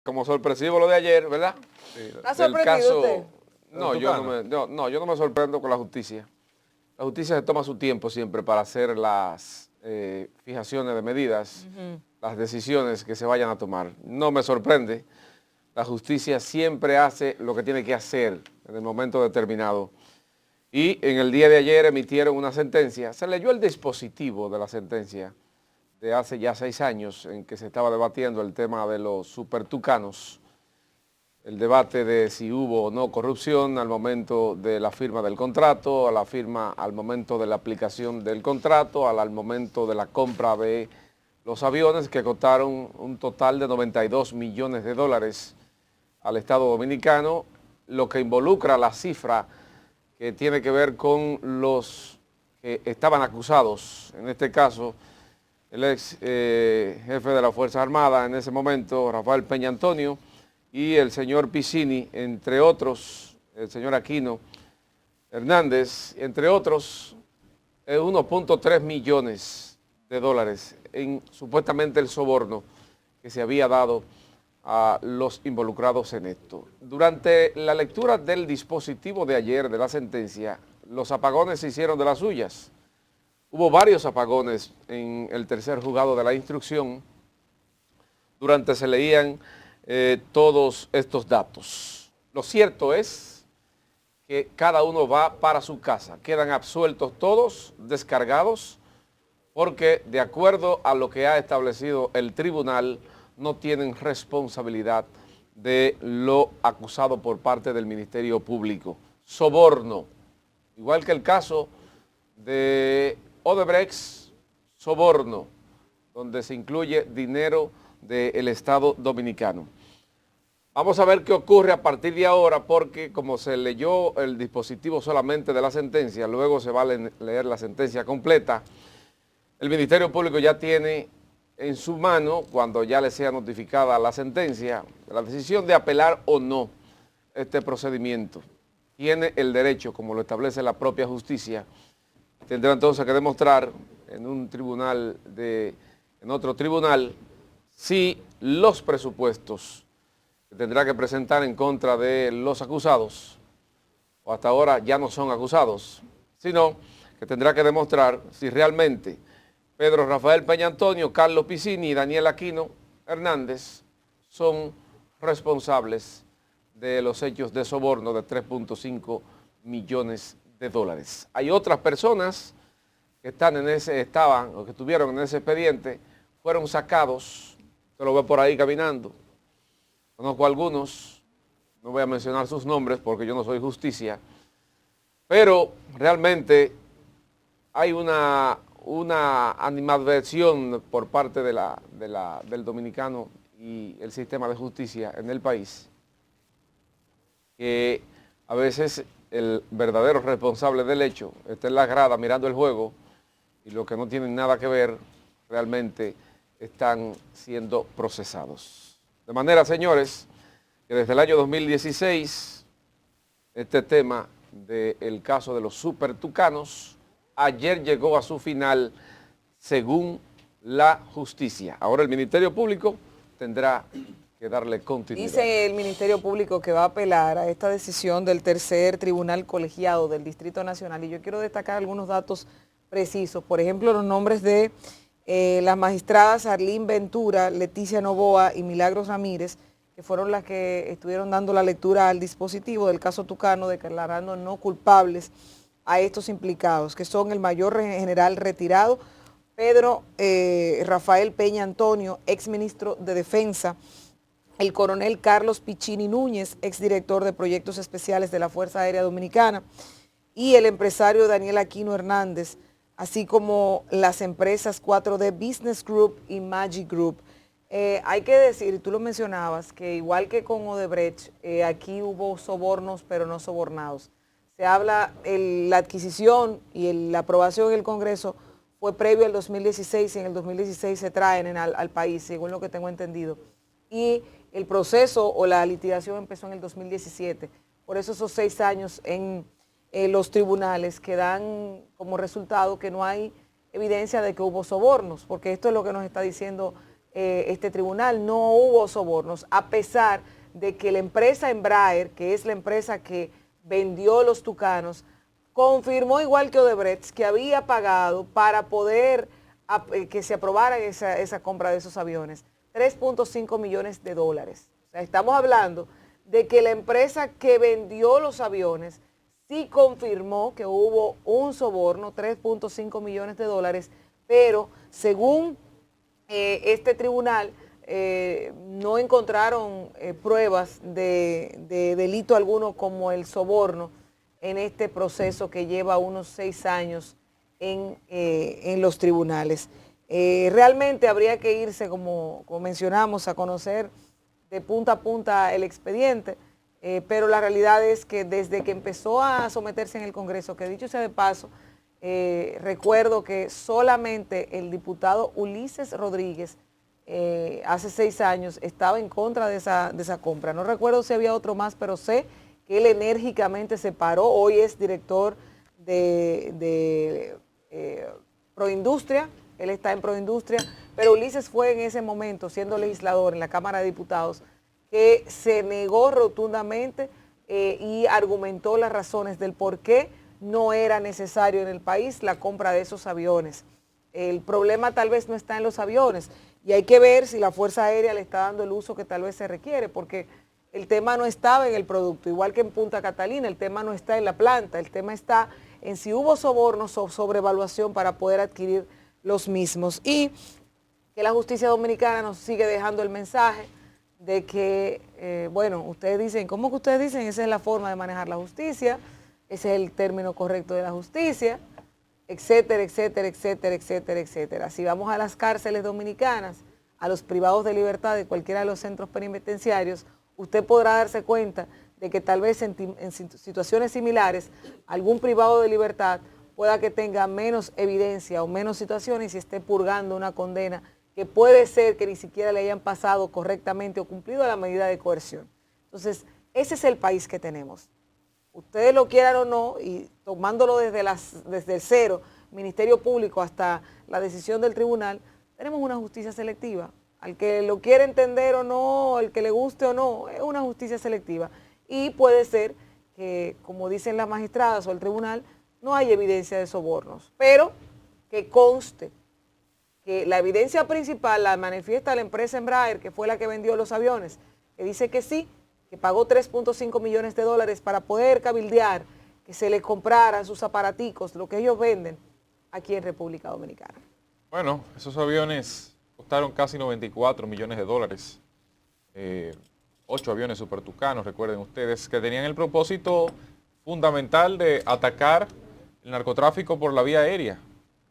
como sorpresivo lo de ayer, ¿verdad? Sí, ¿Está sorprendido usted? No, yo no me sorprendo con la justicia. La justicia se toma su tiempo siempre para hacer las fijaciones de medidas, las decisiones que se vayan a tomar. No me sorprende. La justicia siempre hace lo que tiene que hacer en el momento determinado. Y en el día de ayer emitieron una sentencia. Se leyó el dispositivo de la sentencia de hace ya 6 años en que se estaba debatiendo el tema de los supertucanos, el debate de si hubo o no corrupción al momento de la firma del contrato, al momento de la aplicación del contrato, al momento de la compra de los aviones que costaron un total de 92 millones de dólares al Estado Dominicano, lo que involucra la cifra que tiene que ver con los que estaban acusados, en este caso el ex jefe de las Fuerzas Armadas en ese momento, Rafael Peña Antonio, y el señor Piccini, entre otros, el señor Aquino Hernández, entre otros, 1.3 millones de dólares en supuestamente el soborno que se había dado a los involucrados en esto. Durante la lectura del dispositivo de ayer de la sentencia, los apagones se hicieron de las suyas. Hubo varios apagones en el tercer juzgado de la instrucción durante se leían todos estos datos. Lo cierto es que cada uno va para su casa. Quedan absueltos todos, descargados, porque de acuerdo a lo que ha establecido el tribunal, no tienen responsabilidad de lo acusado por parte del Ministerio Público. Soborno, igual que el caso de Odebrecht, soborno, donde se incluye dinero del Estado Dominicano. Vamos a ver qué ocurre a partir de ahora, porque como se leyó el dispositivo solamente de la sentencia, luego se va a leer la sentencia completa. El Ministerio Público ya tiene en su mano, cuando ya le sea notificada la sentencia, la decisión de apelar o no este procedimiento. Tiene el derecho, como lo establece la propia justicia. Tendrá entonces que demostrar en otro tribunal, si los presupuestos que tendrá que presentar en contra de los acusados, o hasta ahora ya no son acusados, sino que tendrá que demostrar si realmente Pedro Rafael Peña Antonio, Carlos Piccini y Daniel Aquino Hernández son responsables de los hechos de soborno de 3.5 millones de dólares. Hay otras personas que estaban o que estuvieron en ese expediente, fueron sacados, se lo ve por ahí caminando. Conozco a algunos, no voy a mencionar sus nombres porque yo no soy justicia, pero realmente hay una animadversión por parte del dominicano y el sistema de justicia en el país, que a veces el verdadero responsable del hecho está en la grada mirando el juego y los que no tienen nada que ver realmente están siendo procesados. De manera, señores, que desde el año 2016 este tema del caso de los supertucanos ayer llegó a su final según la justicia. Ahora el Ministerio Público tendrá que darle continuidad. Dice el Ministerio Público que va a apelar a esta decisión del tercer tribunal colegiado del Distrito Nacional, y yo quiero destacar algunos datos precisos. Por ejemplo, los nombres de las magistradas Arlín Ventura, Leticia Novoa y Milagros Ramírez, que fueron las que estuvieron dando la lectura al dispositivo del caso Tucano, declarando no culpables a estos implicados, que son el mayor general retirado, Pedro Rafael Peña Antonio, exministro de Defensa, el coronel Carlos Piccini Núñez, exdirector de Proyectos Especiales de la Fuerza Aérea Dominicana, y el empresario Daniel Aquino Hernández, así como las empresas 4D Business Group y Magic Group. Hay que decir, y tú lo mencionabas, que igual que con Odebrecht, aquí hubo sobornos, pero no sobornados. Se habla, la adquisición y la aprobación en el Congreso fue previo al 2016 y en el 2016 se traen al país, según lo que tengo entendido. Y el proceso o la litigación empezó en el 2017. Por eso esos 6 años en los tribunales que dan como resultado que no hay evidencia de que hubo sobornos, porque esto es lo que nos está diciendo este tribunal, no hubo sobornos, a pesar de que la empresa Embraer, que es la empresa que vendió los Tucanos, confirmó, igual que Odebrecht, que había pagado para poder que se aprobara esa compra de esos aviones, 3.5 millones de dólares. O sea, estamos hablando de que la empresa que vendió los aviones sí confirmó que hubo un soborno, 3.5 millones de dólares, pero según este tribunal no encontraron pruebas de delito alguno como el soborno en este proceso que lleva unos 6 años en los tribunales. Realmente habría que irse, como mencionamos, a conocer de punta a punta el expediente, pero la realidad es que desde que empezó a someterse en el Congreso, que dicho sea de paso, recuerdo que solamente el diputado Ulises Rodríguez hace 6 años estaba en contra de esa compra. No recuerdo si había otro más, pero sé que él enérgicamente se paró. Hoy es director de Proindustria, él está en Proindustria, pero Ulises fue en ese momento, siendo legislador en la Cámara de Diputados, que se negó rotundamente y argumentó las razones del por qué no era necesario en el país la compra de esos aviones. El problema tal vez no está en los aviones y hay que ver si la Fuerza Aérea le está dando el uso que tal vez se requiere, porque el tema no estaba en el producto, igual que en Punta Catalina, el tema no está en la planta, el tema está en si hubo sobornos o sobrevaluación para poder adquirir los mismos. Y que la justicia dominicana nos sigue dejando el mensaje de que, bueno, ustedes dicen, ¿cómo que ustedes dicen? Esa es la forma de manejar la justicia, ese es el término correcto de la justicia, etcétera, etcétera, etcétera, etcétera, etcétera. Si vamos a las cárceles dominicanas, a los privados de libertad de cualquiera de los centros penitenciarios, usted podrá darse cuenta de que tal vez en situaciones similares, algún privado de libertad pueda que tenga menos evidencia o menos situaciones y esté purgando una condena que puede ser que ni siquiera le hayan pasado correctamente o cumplido la medida de coerción. Entonces, ese es el país que tenemos. Ustedes lo quieran o no, y tomándolo desde el cero, Ministerio Público hasta la decisión del tribunal, tenemos una justicia selectiva. Al que lo quiera entender o no, al que le guste o no, es una justicia selectiva. Y puede ser que, como dicen las magistradas o el tribunal, no hay evidencia de sobornos, pero que conste que la evidencia principal la manifiesta la empresa Embraer, que fue la que vendió los aviones, que dice que sí, que pagó 3.5 millones de dólares para poder cabildear que se les compraran sus aparaticos, lo que ellos venden aquí en República Dominicana. Bueno, esos aviones costaron casi 94 millones de dólares. 8 aviones Super Tucanos, recuerden ustedes, que tenían el propósito fundamental de atacar el narcotráfico por la vía aérea.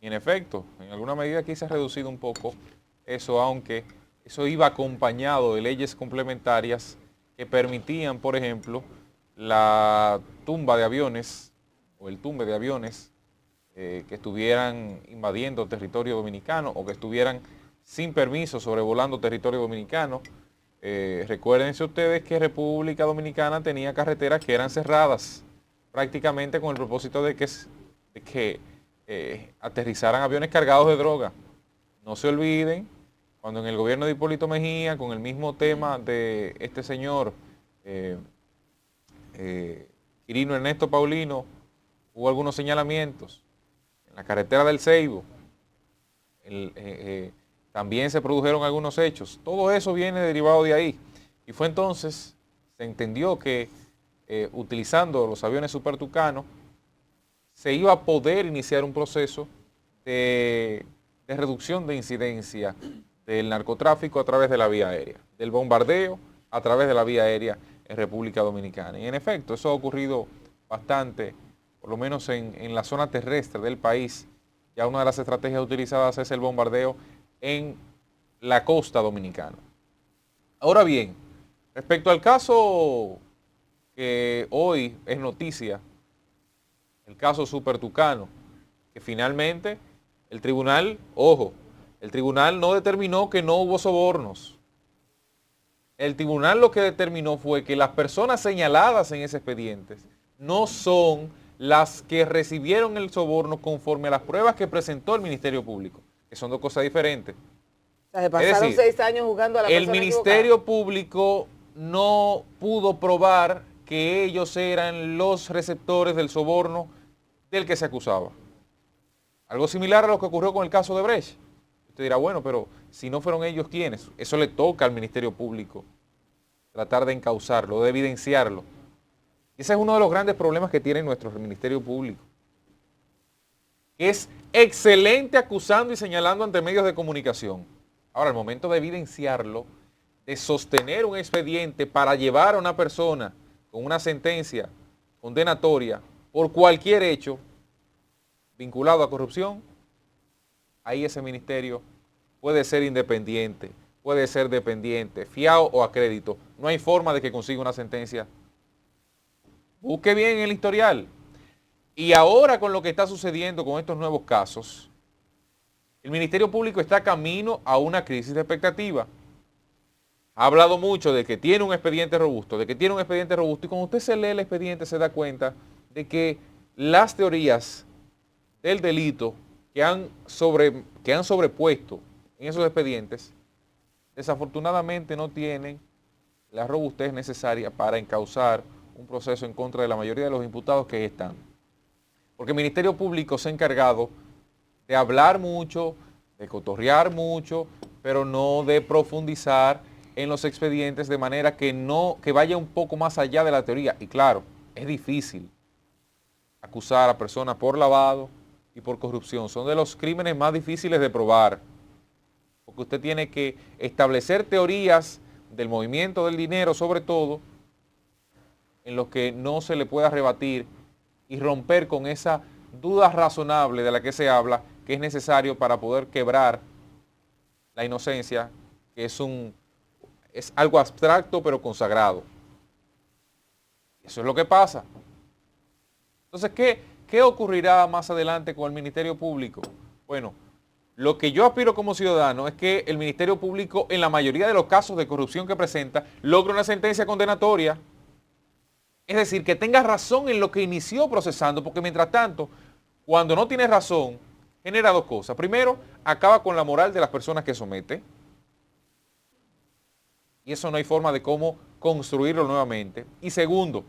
Y en efecto, en alguna medida aquí se ha reducido un poco eso, aunque eso iba acompañado de leyes complementarias que permitían, por ejemplo, la tumba de aviones o el tumbe de aviones que estuvieran invadiendo territorio dominicano o que estuvieran sin permiso sobrevolando territorio dominicano. Recuérdense ustedes que República Dominicana tenía carreteras que eran cerradas prácticamente con el propósito de que aterrizaran aviones cargados de droga. No se olviden, cuando en el gobierno de Hipólito Mejía, con el mismo tema de este señor, Quirino Ernesto Paulino, hubo algunos señalamientos. En la carretera del Ceibo también se produjeron algunos hechos. Todo eso viene derivado de ahí. Y fue entonces, se entendió que utilizando los aviones Super Tucano, se iba a poder iniciar un proceso de reducción de incidencia del narcotráfico a través de la vía aérea, del bombardeo a través de la vía aérea en República Dominicana. Y en efecto, eso ha ocurrido bastante, por lo menos en la zona terrestre del país. Ya una de las estrategias utilizadas es el bombardeo en la costa dominicana. Ahora bien, respecto al caso que hoy es noticia, el caso Super Tucano, que finalmente el tribunal, ojo, el tribunal no determinó que no hubo sobornos. El tribunal lo que determinó fue que las personas señaladas en ese expediente no son las que recibieron el soborno conforme a las pruebas que presentó el Ministerio Público, que son dos cosas diferentes. O sea, se pasaron decir, 6 años jugando a la el persona Ministerio equivocada. Público no pudo probar que ellos eran los receptores del soborno del que se acusaba. Algo similar a lo que ocurrió con el caso de Brecht. Usted dirá, bueno, pero si no fueron ellos, ¿quiénes? Eso le toca al Ministerio Público, tratar de encauzarlo, de evidenciarlo. Ese es uno de los grandes problemas que tiene nuestro Ministerio Público. Es excelente acusando y señalando ante medios de comunicación. Ahora, al momento de evidenciarlo, de sostener un expediente para llevar a una persona con una sentencia condenatoria por cualquier hecho vinculado a corrupción, ahí ese ministerio puede ser independiente, puede ser dependiente, fiado o a crédito. No hay forma de que consiga una sentencia. Busque bien el historial. Y ahora con lo que está sucediendo con estos nuevos casos, el Ministerio Público está camino a una crisis de expectativa. Ha hablado mucho de que tiene un expediente robusto, y cuando usted se lee el expediente se da cuenta de que las teorías del delito que han sobrepuesto en esos expedientes, desafortunadamente no tienen la robustez necesaria para encauzar un proceso en contra de la mayoría de los imputados que ahí están. Porque el Ministerio Público se ha encargado de hablar mucho, de cotorrear mucho, pero no de profundizar en los expedientes de manera que vaya un poco más allá de la teoría. Y claro, es difícil acusar a personas por lavado y por corrupción. Son de los crímenes más difíciles de probar, porque usted tiene que establecer teorías del movimiento del dinero, sobre todo, en los que no se le pueda rebatir y romper con esa duda razonable de la que se habla, que es necesario para poder quebrar la inocencia, que es algo abstracto pero consagrado. Eso es lo que pasa. Entonces, ¿qué ocurrirá más adelante con el Ministerio Público? Bueno, lo que yo aspiro como ciudadano es que el Ministerio Público, en la mayoría de los casos de corrupción que presenta, logre una sentencia condenatoria. Es decir, que tenga razón en lo que inició procesando, porque mientras tanto, cuando no tiene razón, genera dos cosas. Primero, acaba con la moral de las personas que somete. Y eso no hay forma de cómo construirlo nuevamente. Y segundo,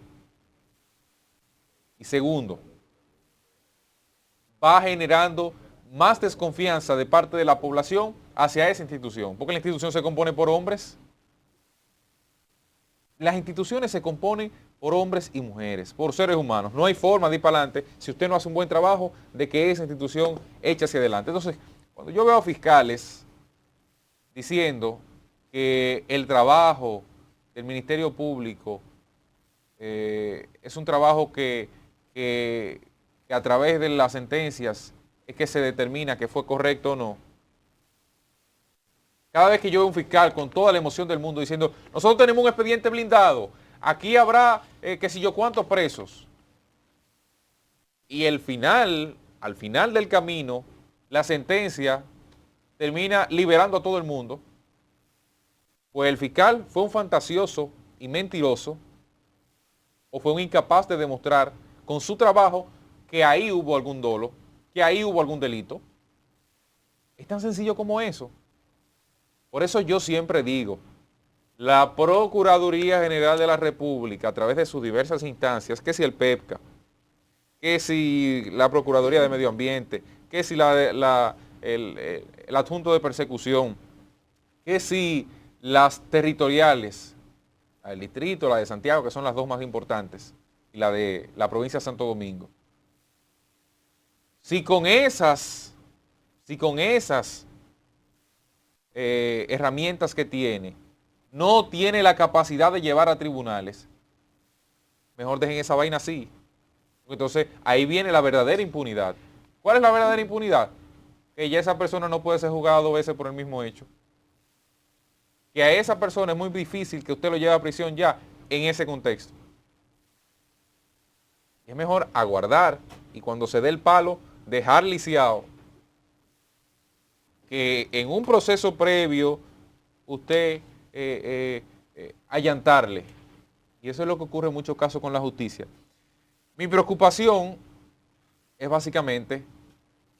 va generando más desconfianza de parte de la población hacia esa institución, porque la institución se compone por hombres. Las instituciones se componen por hombres y mujeres, por seres humanos. No hay forma de ir para adelante si usted no hace un buen trabajo de que esa institución eche hacia adelante. Entonces, cuando yo veo a fiscales diciendo que el trabajo del Ministerio Público es un trabajo que a través de las sentencias es que se determina que fue correcto o no. Cada vez que yo veo un fiscal con toda la emoción del mundo diciendo, nosotros tenemos un expediente blindado, aquí habrá qué sé yo cuántos presos. Y al final del camino, la sentencia termina liberando a todo el mundo. Pues el fiscal fue un fantasioso y mentiroso, o fue un incapaz de demostrar con su trabajo que ahí hubo algún dolo, que ahí hubo algún delito. Es tan sencillo como eso. Por eso yo siempre digo, la Procuraduría General de la República, a través de sus diversas instancias, que si el PEPCA, que si la Procuraduría de Medio Ambiente, que si el adjunto de persecución, que si las territoriales, la del distrito, la de Santiago, que son las dos más importantes, y la de la provincia de Santo Domingo. Si con esas herramientas que tiene, no tiene la capacidad de llevar a tribunales, mejor dejen esa vaina así. Entonces, ahí viene la verdadera impunidad. ¿Cuál es la verdadera impunidad? Que ya esa persona no puede ser juzgada 2 veces por el mismo hecho. Que a esa persona es muy difícil que usted lo lleve a prisión ya en ese contexto. Y es mejor aguardar y cuando se dé el palo, dejar lisiado, que en un proceso previo usted allantarle. Y eso es lo que ocurre en muchos casos con la justicia. Mi preocupación es básicamente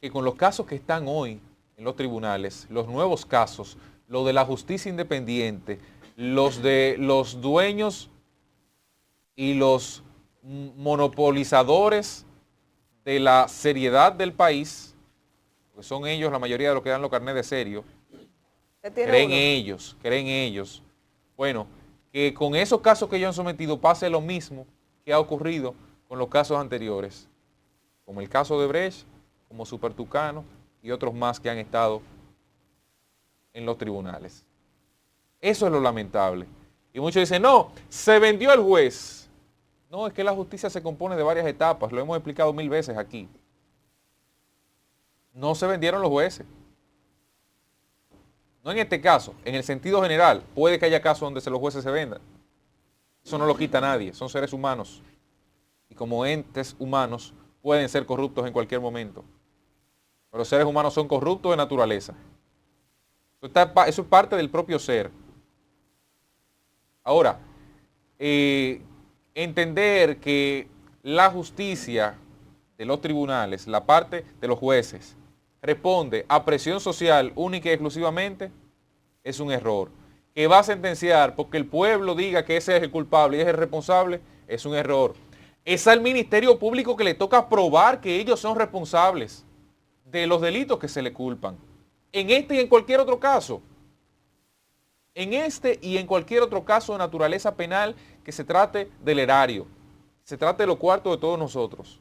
que con los casos que están hoy en los tribunales, los nuevos casos, lo de la justicia independiente, los de los dueños y los monopolizadores de la seriedad del país, porque son ellos la mayoría de los que dan los carnets de serio, creen ellos, bueno, que con esos casos que ellos han sometido pase lo mismo que ha ocurrido con los casos anteriores, como el caso de Brecht, como Super Tucano y otros más que han estado en los tribunales. Eso es lo lamentable. Y muchos dicen, no, se vendió el juez. No, es que la justicia se compone de varias etapas, lo hemos explicado 1000 veces aquí. No se vendieron los jueces. No en este caso, en el sentido general, puede que haya casos donde los jueces se vendan. Eso no lo quita nadie, son seres humanos. Y como entes humanos pueden ser corruptos en cualquier momento. Pero los seres humanos son corruptos de naturaleza. Eso es parte del propio ser. Ahora, entender que la justicia de los tribunales, la parte de los jueces, responde a presión social única y exclusivamente, es un error. Que va a sentenciar porque el pueblo diga que ese es el culpable y es el responsable, es un error. Es al Ministerio Público que le toca probar que ellos son responsables de los delitos que se le culpan. En este y en cualquier otro caso. En este y en cualquier otro caso de naturaleza penal que se trate del erario, se trate de los cuartos de todos nosotros.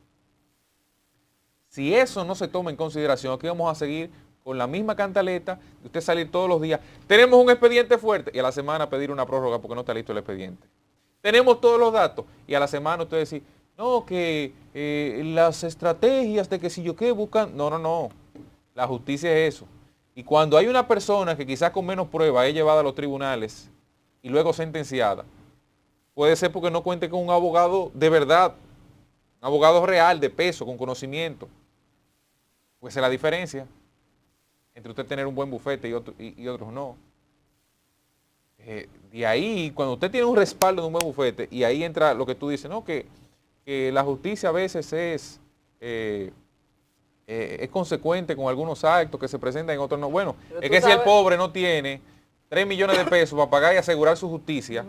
Si eso no se toma en consideración, aquí vamos a seguir con la misma cantaleta de usted salir todos los días. Tenemos un expediente fuerte y a la semana pedir una prórroga porque no está listo el expediente. Tenemos todos los datos y a la semana usted decir, no, que las estrategias de que si yo qué buscan. No. La justicia es eso. Y cuando hay una persona que quizás con menos prueba es llevada a los tribunales y luego sentenciada, puede ser porque no cuente con un abogado de verdad, un abogado real, de peso, con conocimiento. Pues es la diferencia entre usted tener un buen bufete y otros no. De ahí, cuando usted tiene un respaldo de un buen bufete, y ahí entra lo que tú dices, ¿no? Que la justicia a veces es consecuente con algunos actos que se presentan en otros no. Bueno, es que si el pobre no tiene 3 millones de pesos para pagar y asegurar su justicia,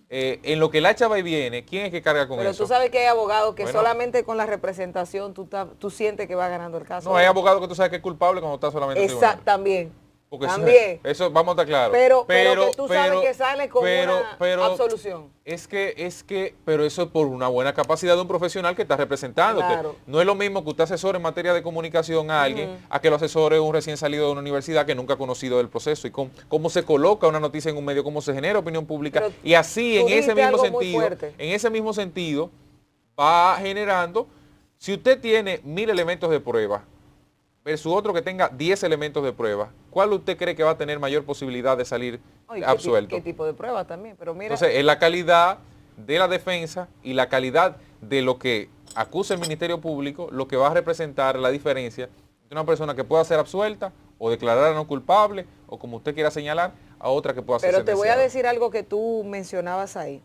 en lo que la hacha va y viene, ¿quién es que carga con eso? Pero tú sabes que hay abogados que solamente con la representación tú sientes que va ganando el caso. No, hay abogados que tú sabes que es culpable cuando está solamente en tribunal. También. Porque también. Eso vamos a estar claros. Pero que tú sabes que sale con una absolución. Pero eso es por una buena capacidad de un profesional que está representándote. Claro. No es lo mismo que usted asesore en materia de comunicación a alguien, a que lo asesore un recién salido de una universidad que nunca ha conocido del proceso y cómo se coloca una noticia en un medio, cómo se genera opinión pública. Pero y así, en ese mismo sentido, va generando, si usted tiene 1000 elementos de prueba, versus otro que tenga 10 elementos de prueba, ¿cuál usted cree que va a tener mayor posibilidad de salir absuelto? ¿Qué tipo de prueba también? Pero mira, entonces, es la calidad de la defensa y la calidad de lo que acusa el Ministerio Público, lo que va a representar la diferencia de una persona que pueda ser absuelta o declarada no culpable, o como usted quiera señalar, a otra que pueda ser sentenciada. Pero te voy a decir algo que tú mencionabas ahí.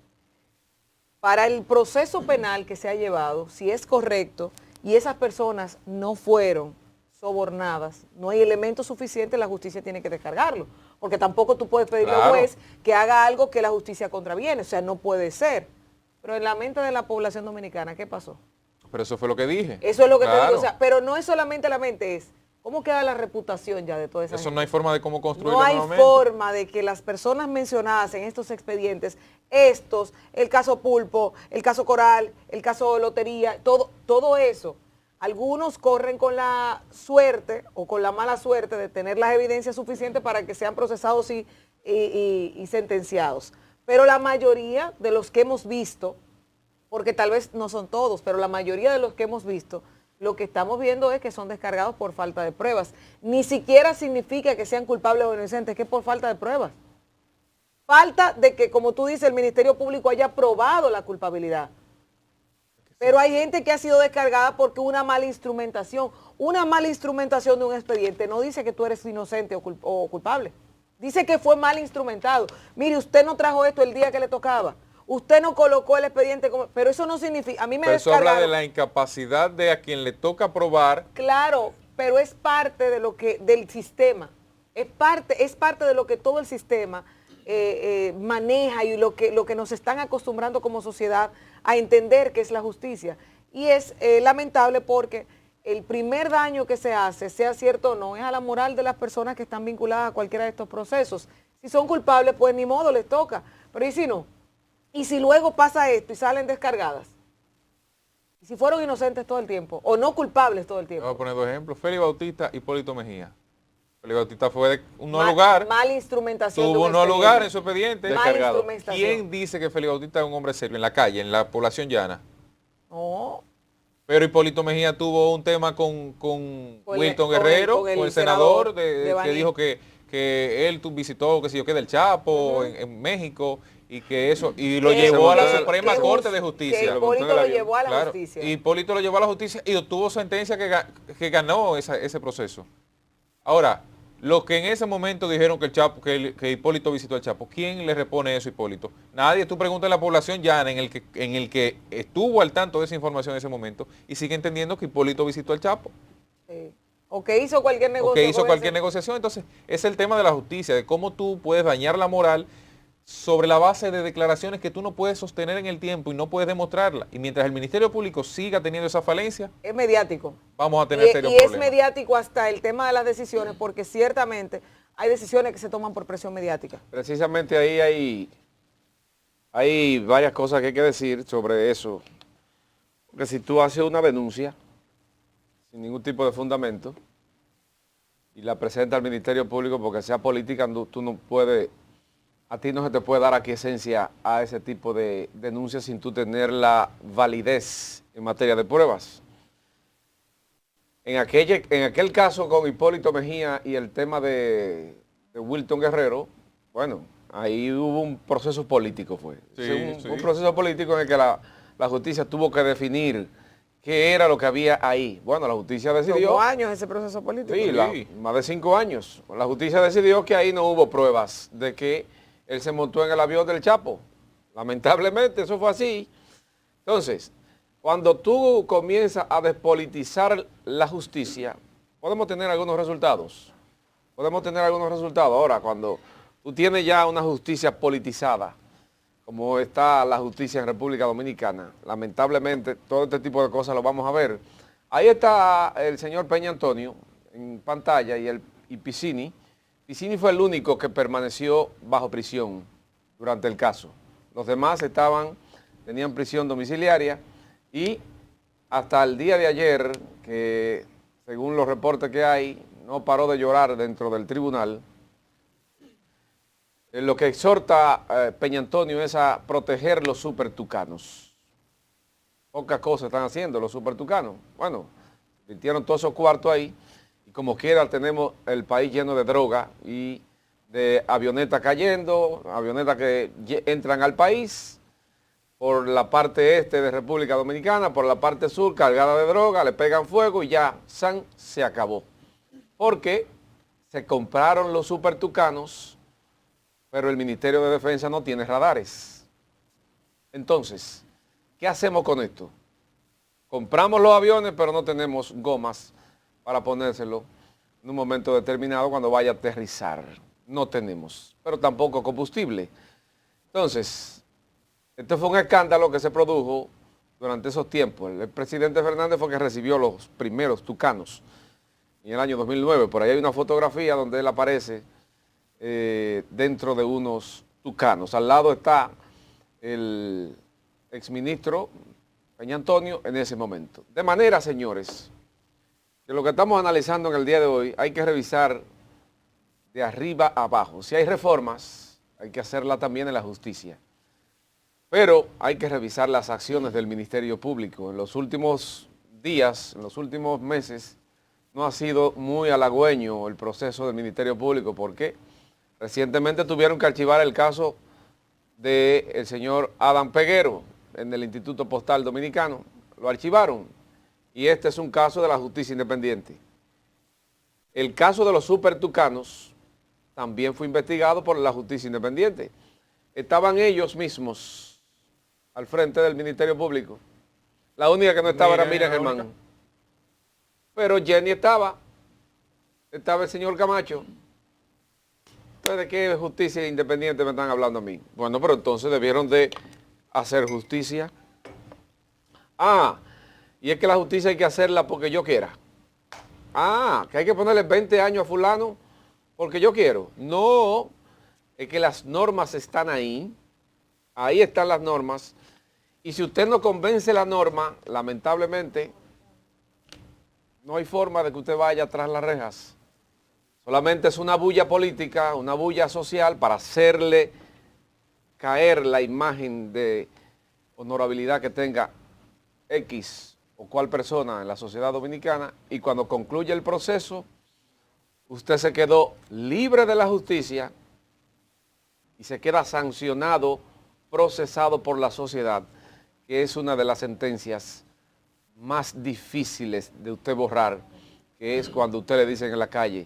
Para el proceso penal que se ha llevado, si es correcto y esas personas no fueron sobornadas, no hay elementos suficientes, la justicia tiene que descargarlo, porque tampoco tú puedes pedirle al juez que haga algo que la justicia contraviene, o sea, no puede ser. Pero en la mente de la población dominicana, ¿qué pasó? Pero eso fue lo que dije. Eso es lo que te digo, o sea, pero no es solamente la mente, es cómo queda la reputación ya de toda esa gente. Eso no hay forma de cómo construirlo. No hay forma de que las personas mencionadas en estos expedientes, el caso Pulpo, el caso Coral, el caso Lotería, todo eso, algunos corren con la suerte o con la mala suerte de tener las evidencias suficientes para que sean procesados y sentenciados. Pero la mayoría de los que hemos visto, porque tal vez no son todos, pero la mayoría de los que hemos visto, lo que estamos viendo es que son descargados por falta de pruebas. Ni siquiera significa que sean culpables o inocentes, es que es por falta de pruebas. Falta de que, como tú dices, el Ministerio Público haya probado la culpabilidad. Pero hay gente que ha sido descargada porque una mala instrumentación de un expediente no dice que tú eres inocente o culpable. Dice que fue mal instrumentado. Mire, usted no trajo esto el día que le tocaba. Usted no colocó el expediente, pero eso no significa, a mí me descargaron. Eso habla de la incapacidad de a quien le toca probar. Claro, pero es parte de del sistema. es parte de lo que todo el sistema maneja y lo que nos están acostumbrando como sociedad a entender que es la justicia. Y es lamentable porque el primer daño que se hace, sea cierto o no, es a la moral de las personas que están vinculadas a cualquiera de estos procesos. Si son culpables, pues ni modo, les toca. Pero ¿y si no? ¿Y si luego pasa esto y salen descargadas? ¿Y si fueron inocentes todo el tiempo? ¿O no culpables todo el tiempo? Voy a poner dos ejemplos. Félix Bautista, Hipólito Mejía. Félix Bautista fue de un no Mal, lugar. Mala instrumentación. Tuvo un no lugar en su expediente. Descargado. ¿Quién dice que Félix Bautista es un hombre serio en la calle, en la población llana? No. Pero Hipólito Mejía tuvo un tema con Wilton Guerrero, con el senador, que dijo que él visitó, que sé yo qué, del Chapo en México, y que eso, y lo llevó a la Suprema Corte de Justicia. Que Hipólito lo llevó a la justicia. Hipólito lo llevó a la justicia y obtuvo sentencia que ganó ese proceso. Ahora, los que en ese momento dijeron que el Chapo, que Hipólito visitó al Chapo, ¿quién le repone eso a Hipólito? Nadie. Tú preguntas a la población llana en el que estuvo al tanto de esa información en ese momento y sigue entendiendo que Hipólito visitó al Chapo. Sí. O que hizo cualquier negocio. O que hizo cualquier negociación. Entonces, es el tema de la justicia, de cómo tú puedes dañar la moral sobre la base de declaraciones que tú no puedes sostener en el tiempo y no puedes demostrarla. Y mientras el Ministerio Público siga teniendo esa falencia, es mediático. Vamos a tener serios problemas. Y problemas. es mediático hasta el tema de las decisiones, porque ciertamente hay decisiones que se toman por presión mediática. Precisamente ahí hay varias cosas que hay que decir sobre eso. Porque si tú haces una denuncia sin ningún tipo de fundamento y la presentas al Ministerio Público porque sea política, tú no puedes, a ti no se te puede dar aquiescencia a ese tipo de denuncias sin tú tener la validez en materia de pruebas. En aquel caso con Hipólito Mejía y el tema de Wilton Guerrero, bueno, ahí hubo un proceso político, un proceso político en el que la justicia tuvo que definir qué era lo que había ahí. Bueno, la justicia decidió... ¿Tomó años ese proceso político? Sí, más de 5 años. La justicia decidió que ahí no hubo pruebas de que él se montó en el avión del Chapo. Lamentablemente, eso fue así. Entonces, cuando tú comienzas a despolitizar la justicia, podemos tener algunos resultados. Ahora, cuando tú tienes ya una justicia politizada, como está la justicia en República Dominicana, lamentablemente todo este tipo de cosas lo vamos a ver. Ahí está el señor Peña Antonio en pantalla y Piscini. Piscini fue el único que permaneció bajo prisión durante el caso. Los demás tenían prisión domiciliaria y hasta el día de ayer, que según los reportes que hay, no paró de llorar dentro del tribunal. Lo que exhorta Peña Antonio es a proteger los supertucanos. Pocas cosas están haciendo los supertucanos. Bueno, metieron todos esos cuartos ahí y como quiera tenemos el país lleno de droga y de avionetas cayendo, avionetas que entran al país por la parte este de República Dominicana, por la parte sur cargada de droga, le pegan fuego y ya se acabó. Porque se compraron los supertucanos, pero el Ministerio de Defensa no tiene radares. Entonces, ¿qué hacemos con esto? Compramos los aviones, pero no tenemos gomas para ponérselo en un momento determinado cuando vaya a aterrizar. No tenemos, pero tampoco combustible. Entonces, este fue un escándalo que se produjo durante esos tiempos. El presidente Fernández fue que recibió los primeros tucanos en el año 2009. Por ahí hay una fotografía donde él aparece dentro de unos tucanos. Al lado está el exministro Peña Antonio en ese momento. De manera, señores, que lo que estamos analizando en el día de hoy hay que revisar de arriba a abajo. Si hay reformas, hay que hacerlas también en la justicia. Pero hay que revisar las acciones del Ministerio Público. En los últimos días, en los últimos meses, no ha sido muy halagüeño el proceso del Ministerio Público porque recientemente tuvieron que archivar el caso del señor Adam Peguero en el Instituto Postal Dominicano. Lo archivaron y este es un caso de la justicia independiente. El caso de los supertucanos también fue investigado por la justicia independiente. Estaban ellos mismos al frente del Ministerio Público. La única que no estaba era Miriam Germán. Pero Jenny estaba el señor Camacho, Entonces, ¿de qué justicia independiente me están hablando a mí? Bueno, pero entonces debieron de hacer justicia. Ah, y es que la justicia hay que hacerla porque yo quiera. Ah, que hay que ponerle 20 años a fulano porque yo quiero. No, es que las normas están ahí. Ahí están las normas. Y si usted no convence la norma, lamentablemente, no hay forma de que usted vaya tras las rejas. Solamente es una bulla política, una bulla social para hacerle caer la imagen de honorabilidad que tenga X o cual persona en la sociedad dominicana, y cuando concluye el proceso, usted se quedó libre de la justicia y se queda sancionado, procesado por la sociedad, que es una de las sentencias más difíciles de usted borrar, que es cuando usted le dicen en la calle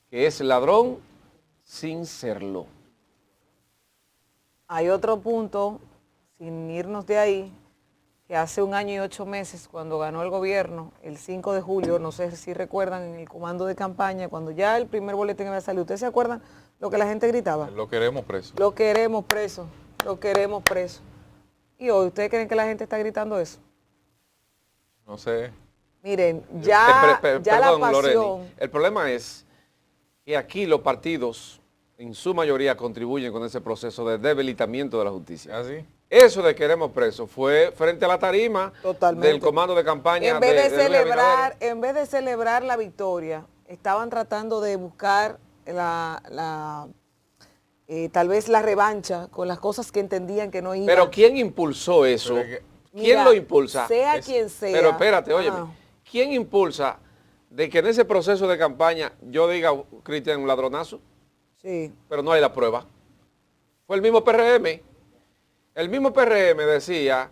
que es ladrón sin serlo. Hay otro punto, sin irnos de ahí, que hace 1 año y 8 meses, cuando ganó el gobierno, el 5 de julio, no sé si recuerdan, en el comando de campaña, cuando ya el primer boletín había salido, ¿ustedes se acuerdan lo que la gente gritaba? Lo queremos preso. Lo queremos preso, lo queremos preso. ¿Y hoy ustedes creen que la gente está gritando eso? No sé. Miren, ya Perdón, la pasión... Loreni, el problema es que aquí los partidos, en su mayoría, contribuyen con ese proceso de debilitamiento de la justicia. ¿Así? Eso de queremos presos fue frente a la tarima Totalmente. del comando de campaña. En vez de Luis Abinader. en vez de celebrar la victoria, estaban tratando de buscar tal vez la revancha con las cosas que entendían que no iban. Pero ¿quién impulsó eso? Pero ¿Quién Mira, lo impulsa? Sea quien sea. Pero espérate, óyeme. Ajá. ¿Quién impulsa de que en ese proceso de campaña yo diga, Cristian, un ladronazo? Sí. Pero no hay la prueba. Fue el mismo PRM. El mismo PRM decía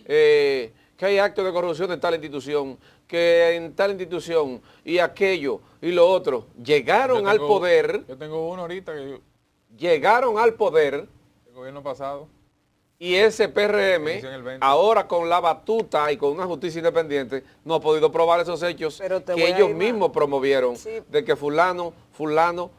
que hay actos de corrupción en tal institución, que en tal institución y aquello y lo otro. Llegaron al poder. Yo tengo uno ahorita Llegaron al poder. el gobierno pasado. Y ese PRM, Edición el 20. ahora con la batuta y con una justicia independiente, no ha podido probar esos hechos Pero te que voy a ellos ir mismos promovieron, Sí. de que fulano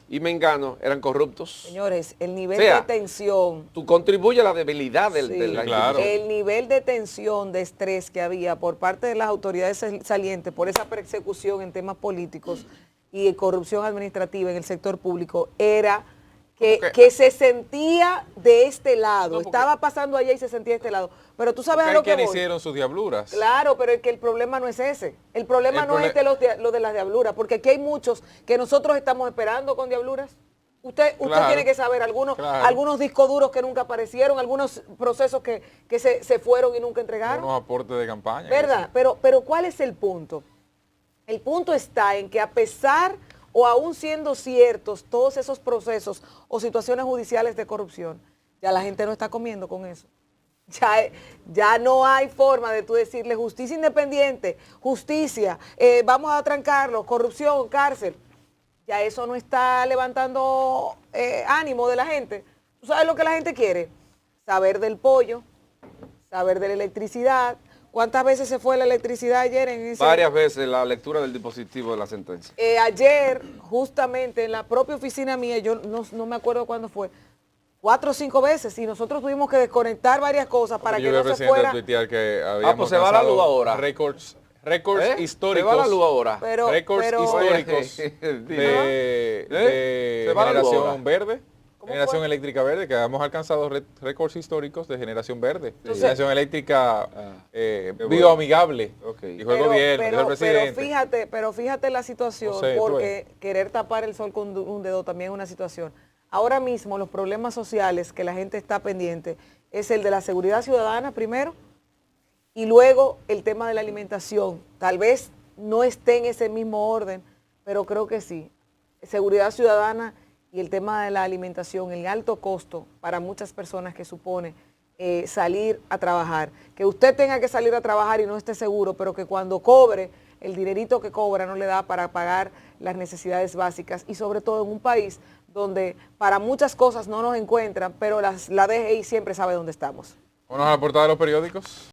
y mengano eran corruptos. Señores, el nivel O sea, de tensión, Tú contribuyes a la debilidad de sí, la claro. institución. el nivel de tensión, de estrés que había por parte de las autoridades salientes por esa persecución en temas políticos y corrupción administrativa en el sector público era que se sentía de este lado. No, porque- Estaba pasando allá y se sentía de este lado. Pero tú sabes a Porque lo hay que quienes voy. hicieron sus diabluras. Claro, pero es que el problema no es ese. El problema El no es lo de las diabluras, porque aquí hay muchos que nosotros estamos esperando con diabluras. Usted Claro, tiene que saber algunos claro. discos duros que nunca aparecieron, algunos procesos que se fueron y nunca entregaron. Unos aportes de campaña. ¿Verdad? Pero ¿cuál es el punto? El punto está en que a pesar o aún siendo ciertos todos esos procesos o situaciones judiciales de corrupción, ya la gente no está comiendo con eso. Ya no hay forma de tú decirle justicia independiente, justicia, vamos a trancarlo, corrupción, cárcel. Ya eso no está levantando ánimo de la gente. ¿Tú sabes lo que la gente quiere? Saber del pollo, saber de la electricidad. ¿Cuántas veces se fue la electricidad ayer en ese? Varias veces la lectura del dispositivo de la sentencia. Ayer, justamente en la propia oficina mía, yo no me acuerdo cuándo fue, 4 o 5 veces, y nosotros tuvimos que desconectar varias cosas para que no se fuera. Tuitear que habíamos pues se va la luz alcanzado ahora. Récords Se históricos. va la luz ahora. Récords históricos de Se va la luz ahora. generación verde. ¿Cómo Generación fue? eléctrica verde, que hemos alcanzado récords históricos de generación verde. Entonces- Generación eléctrica bueno. bioamigable, Ok. dijo el gobierno, dijo el presidente. Pero fíjate la situación, No sé, tú porque querer tapar el sol con un dedo también es una situación. Ahora mismo los problemas sociales que la gente está pendiente es el de la seguridad ciudadana primero y luego el tema de la alimentación. Tal vez no esté en ese mismo orden, pero creo que sí. Seguridad ciudadana y el tema de la alimentación, el alto costo para muchas personas que supone salir a trabajar. Que usted tenga que salir a trabajar y no esté seguro, pero que cuando cobre, el dinerito que cobra no le da para pagar las necesidades básicas y sobre todo en un país donde para muchas cosas no nos encuentran, pero la DGI siempre sabe dónde estamos. Vámonos a la portada de los periódicos.